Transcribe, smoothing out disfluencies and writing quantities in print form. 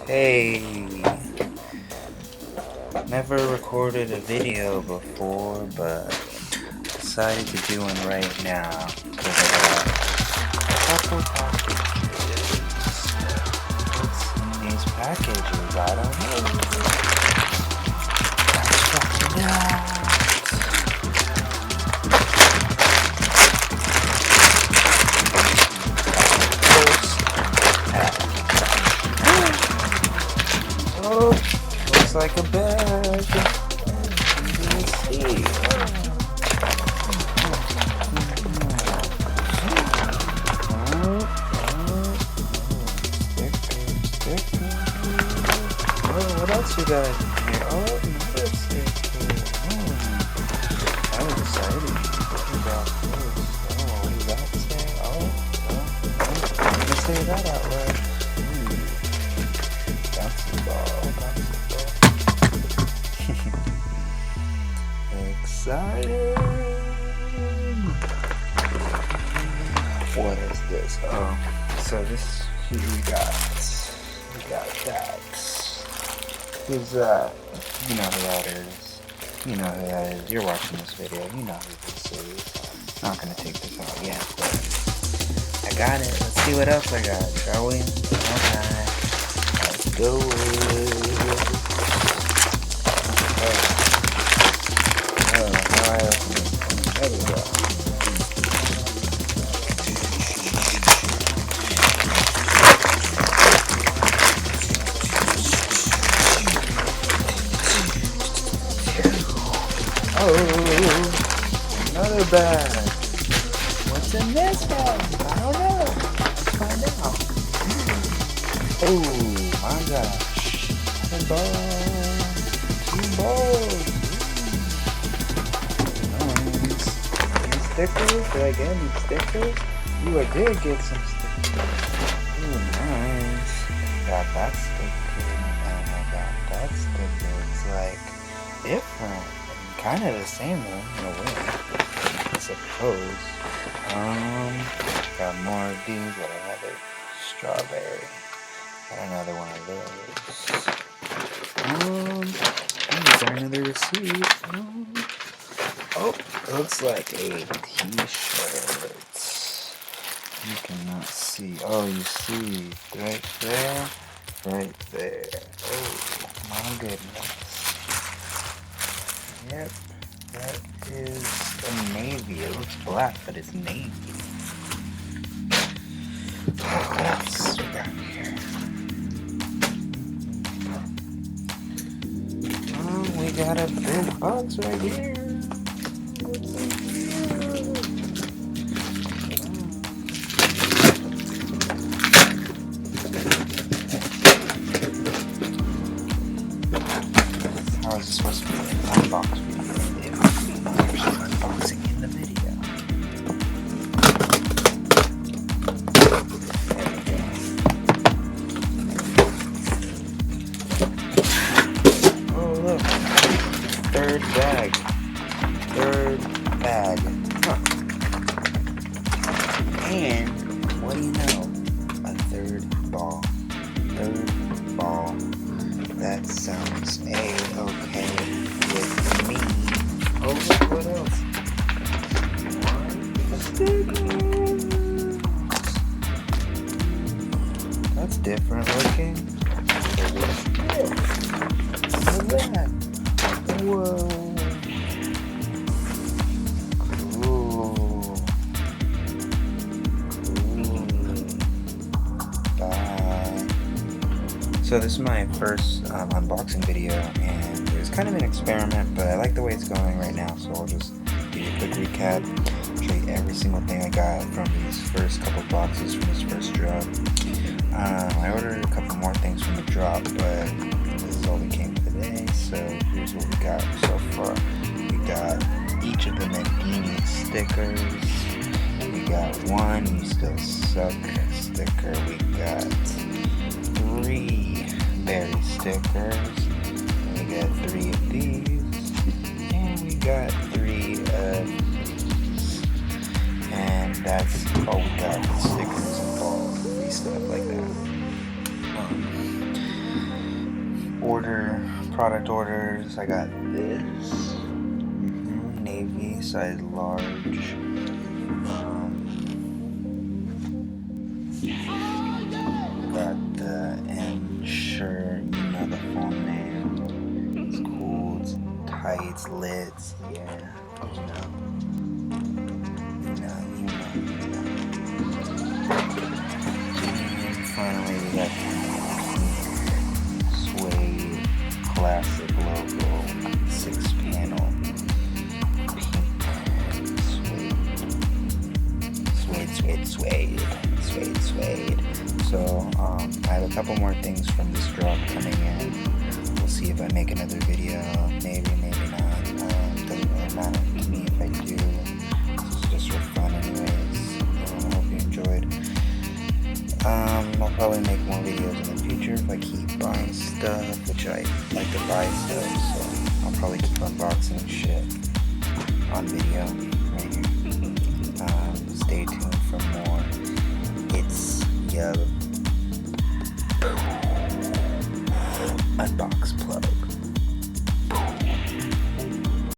Hey, never recorded a video before, but decided to do one right now because I got a couple packages. What's in these packages? I don't know. Let's find out. Oh, looks like a bag. Let's see. Oh, what else you got in here? Oh, another sticker. I'm excited. What we got first? Oh, what does that say? Let me say that out loud. Bouncing ball. Excited. What is this? Oh, so this we got bags. Who's that? You know who that is. You know who that is. You're watching this video. You know who this is. I'm not gonna take this out yet, but I got it. Let's see what else I got, shall we? Okay. Let's go. There we go. Oh, another bag. What's in this bag? I don't know. Let's find out. Oh my gosh. A ball. 2 balls. Nice. Any stickers? Did I get any stickers? Ooh, I did get some stickers. Ooh, nice. Got that sticker. And I got that sticker. It's like different. Kind of the same though, in a way, I suppose. Got more of these. Got another strawberry. Got another one of those. Got another receipt. Oh, looks like a t-shirt. You cannot see. Oh, you see right there, right there. Oh my goodness. Yep, that is a navy. It looks black, but it's navy. What else we got here? Oh, we got a big box right here. What's in here? How is this supposed to be an unbox video? It would be unboxing in the video. There we go. Oh look, third bag. Huh. And what do you know? A third ball. That sounds A-okay with me. Oh, look, what else? Stickers. That's different looking. What's this? What's that? Whoa. Cool. Bye. So this is my first unboxing video, and it was kind of an experiment, but I like the way it's going right now, so I'll just give you a quick recap, show you every single thing I got from these first couple boxes from this first drop. I ordered a couple more things from the drop, but this is all that came today, so here's what we got so far. We got each of the Nagini stickers. We got one You Still Suck sticker. We got 3 berry stickers. We got 3 of these. And we got 3 of these. And that's all we got with stickers and balls and stuff like that. product orders. I got this navy size large. Got the M shirt, you know the full name. It's cool, it's tight, it's lit, yeah, you know. And finally we got Suede classic logo, 6-panel pink Suede. So I have a couple more things from this drop coming in. We'll see if I make another video, maybe not. Doesn't really matter to me if I do. It's just for fun anyways. I hope you enjoyed. I'll probably make more videos in the future if I keep buying stuff, which I like to buy stuff, so I'll probably keep unboxing shit on video right here. Stay tuned for more. It's unboxing.